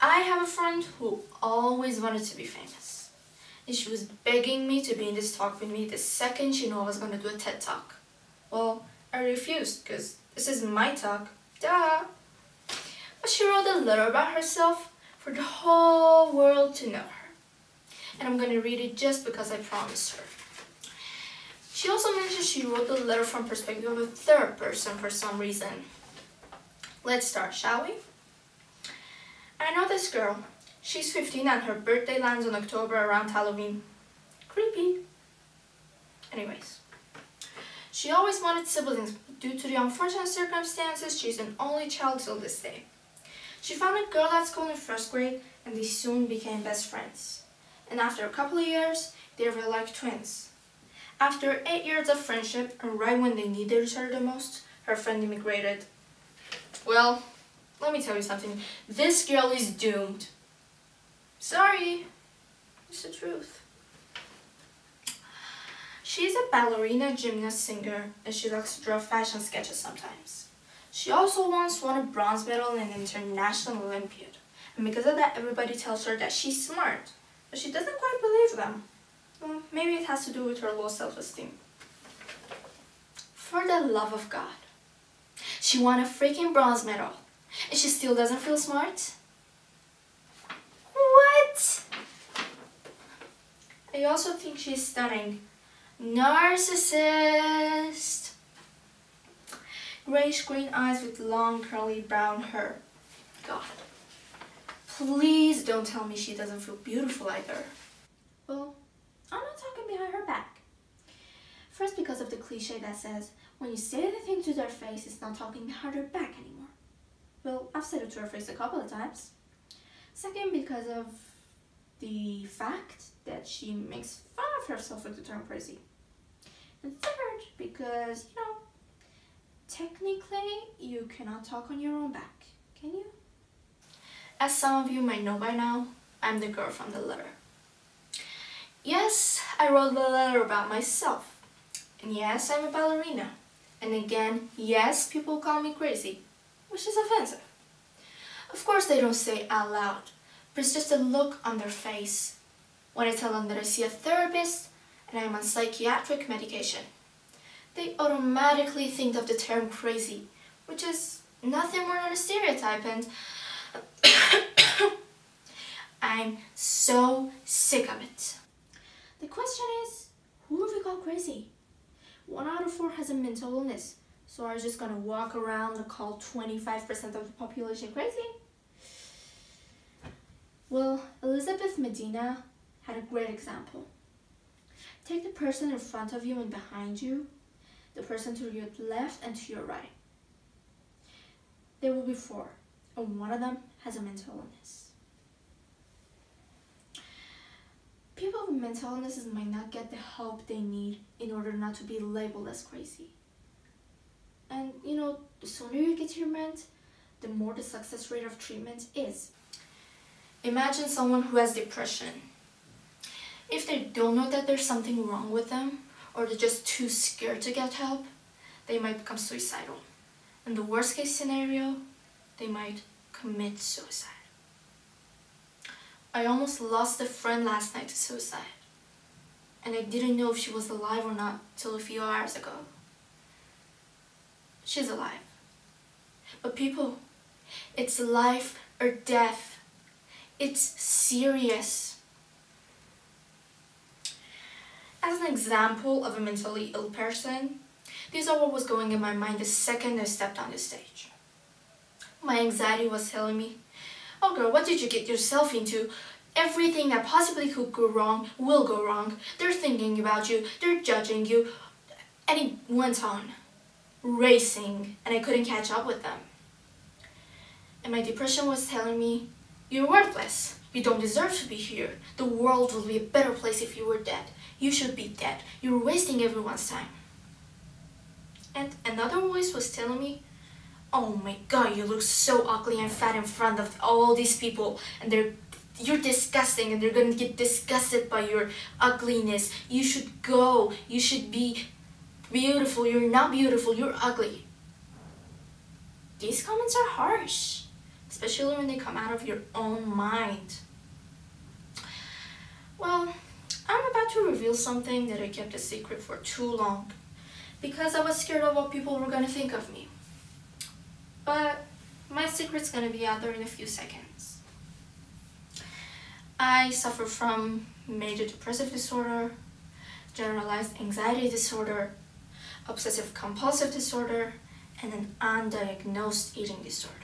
I have a friend who always wanted to be famous. And she was begging me to be in this talk with me the second she knew I was going to do a TED Talk. Well, I refused because this is my talk. Duh! But she wrote a letter about herself for the whole world to know her. And I'm going to read it just because I promised her. She also mentioned she wrote the letter from perspective of a third person for some reason. Let's start, shall we? I know this girl. She's 15 and her birthday lands in October around Halloween. Creepy. Anyways. She always wanted siblings, but due to the unfortunate circumstances, she's an only child till this day. She found a girl at school in first grade and they soon became best friends. And after a couple of years, they were like twins. After 8 years of friendship, and right when they needed each other the most, her friend immigrated. Well, let me tell you something. This girl is doomed. Sorry, it's the truth. She's a ballerina, gymnast, singer, and she likes to draw fashion sketches sometimes. She also once won a bronze medal in an international Olympiad. And because of that, everybody tells her that she's smart. But she doesn't quite believe them. Well, maybe it has to do with her low self-esteem. For the love of God. She won a freaking bronze medal. And she still doesn't feel smart? What? I also think she's stunning. Narcissist. Grayish green eyes with long curly brown hair. God. Please don't tell me she doesn't feel beautiful either. Well, I'm not talking behind her back. First, because of the cliche that says, when you say anything to their face, it's not talking behind their back anymore. Well, I've said it to her face a couple of times. Second, because of the fact that she makes fun of herself with the term crazy. And third, because, technically, you cannot talk on your own back, can you? As some of you might know by now, I'm the girl from the letter. Yes, I wrote the letter about myself. And yes, I'm a ballerina. And again, yes, people call me crazy, which is offensive. Of course they don't say it out loud, but it's just a look on their face when I tell them that I see a therapist and I'm on psychiatric medication. They automatically think of the term crazy, which is nothing more than a stereotype, and I'm so sick of it. The question is, who do we call crazy? 1 out of 4 has a mental illness, so are you just gonna walk around and call 25% of the population crazy? Well, Elizabeth Medina had a great example. Take the person in front of you and behind you, the person to your left and to your right. There will be 4, and one of them has a mental illness. People with mental illnesses might not get the help they need in order not to be labeled as crazy. And the sooner you get treatment, the more the success rate of treatment is. Imagine someone who has depression. If they don't know that there's something wrong with them, or they're just too scared to get help, they might become suicidal. In the worst case scenario, they might commit suicide. I almost lost a friend last night to suicide. And I didn't know if she was alive or not till a few hours ago. She's alive. But people, it's life or death. It's serious. As an example of a mentally ill person, these are what was going in my mind the second I stepped on the stage. My anxiety was telling me, oh girl, what did you get yourself into? Everything that possibly could go wrong will go wrong. They're thinking about you, they're judging you. And it went on, racing, and I couldn't catch up with them. And my depression was telling me, you're worthless. You don't deserve to be here. The world will be a better place if you were dead. You should be dead. You're wasting everyone's time. And another voice was telling me, oh my god, you look so ugly and fat in front of all these people, and you're disgusting, and they're gonna get disgusted by your ugliness. You should go. You should be beautiful. You're not beautiful. You're ugly. These comments are harsh. especially when they come out of your own mind. Well, I'm about to reveal something that I kept a secret for too long because I was scared of what people were gonna think of me. But my secret's gonna be out there in a few seconds. I suffer from major depressive disorder, generalized anxiety disorder, obsessive compulsive disorder, and an undiagnosed eating disorder.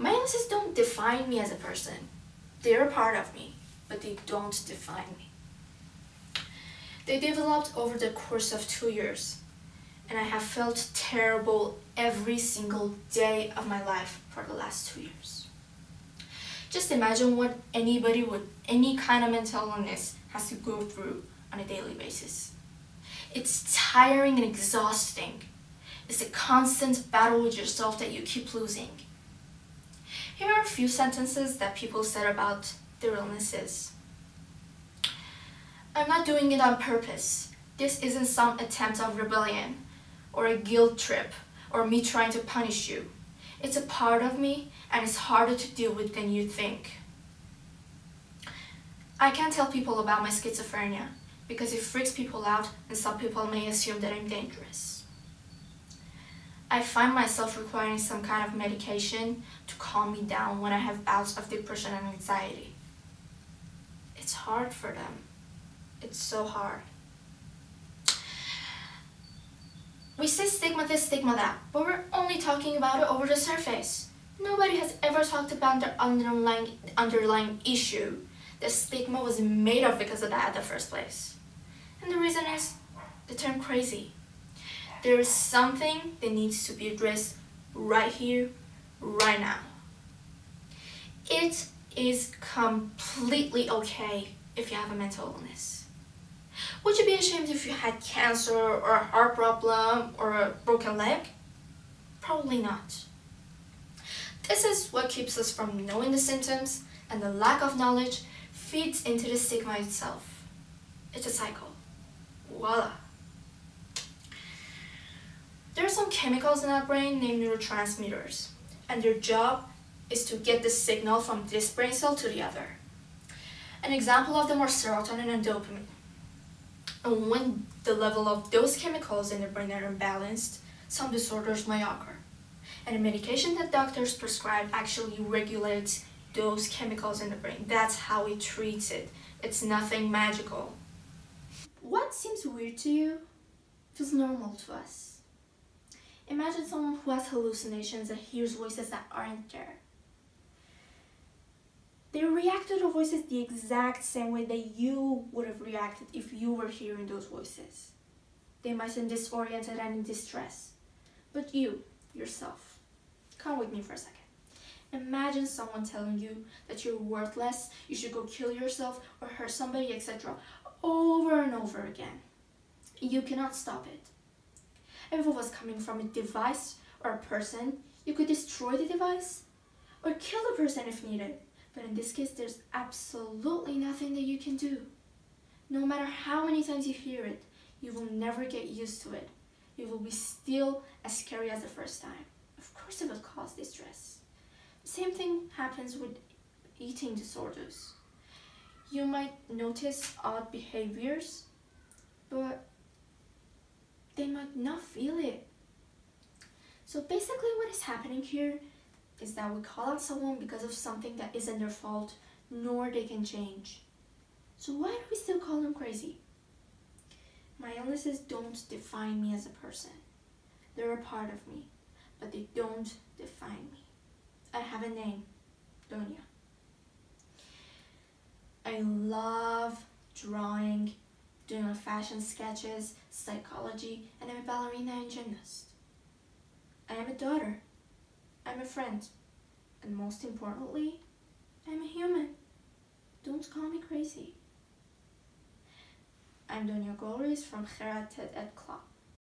My illnesses don't define me as a person. They're a part of me, but they don't define me. They developed over the course of 2 years, and I have felt terrible every single day of my life for the last 2 years. Just imagine what anybody with any kind of mental illness has to go through on a daily basis. It's tiring and exhausting. It's a constant battle with yourself that you keep losing. Here are a few sentences that people said about their illnesses. I'm not doing it on purpose. This isn't some attempt of rebellion, or a guilt trip, or me trying to punish you. It's a part of me, and it's harder to deal with than you think. I can't tell people about my schizophrenia because it freaks people out and some people may assume that I'm dangerous. I find myself requiring some kind of medication to calm me down when I have bouts of depression and anxiety. It's hard for them. It's so hard. We say stigma this, stigma that, but we're only talking about it over the surface. Nobody has ever talked about the underlying issue the stigma was made of because of that in the first place. And the reason is the term crazy. There is something that needs to be addressed right here, right now. It is completely okay if you have a mental illness. Would you be ashamed if you had cancer or a heart problem or a broken leg? Probably not. This is what keeps us from knowing the symptoms, and the lack of knowledge feeds into the stigma itself. It's a cycle. Voila. There are some chemicals in our brain named neurotransmitters, and their job is to get the signal from this brain cell to the other. An example of them are serotonin and dopamine. And when the level of those chemicals in the brain are imbalanced, some disorders may occur. And the medication that doctors prescribe actually regulates those chemicals in the brain. That's how it treats it. It's nothing magical. What seems weird to you feels normal to us. Imagine someone who has hallucinations and hears voices that aren't there. They react to the voices the exact same way that you would have reacted if you were hearing those voices. They might seem disoriented and in distress. But you, yourself, come with me for a second. Imagine someone telling you that you're worthless, you should go kill yourself or hurt somebody, etc. over and over again. You cannot stop it. If it was coming from a device or a person, you could destroy the device or kill the person if needed. But in this case, there's absolutely nothing that you can do. No matter how many times you hear it, you will never get used to it. It will be still as scary as the first time. Of course it will cause distress. The same thing happens with eating disorders. You might notice odd behaviors, but they might not feel it. So basically what is happening here is that we call out someone because of something that isn't their fault, nor they can change. So why do we still call them crazy? My illnesses don't define me as a person. They're a part of me, but they don't define me. I have a name, Donya. I love drawing, doing fashion sketches, psychology, and I'm a ballerina and gymnast. I am a daughter. I'm a friend. And most importantly, I'm a human. Don't call me crazy. I'm Donya Golriz from Kherad TED Ed Club.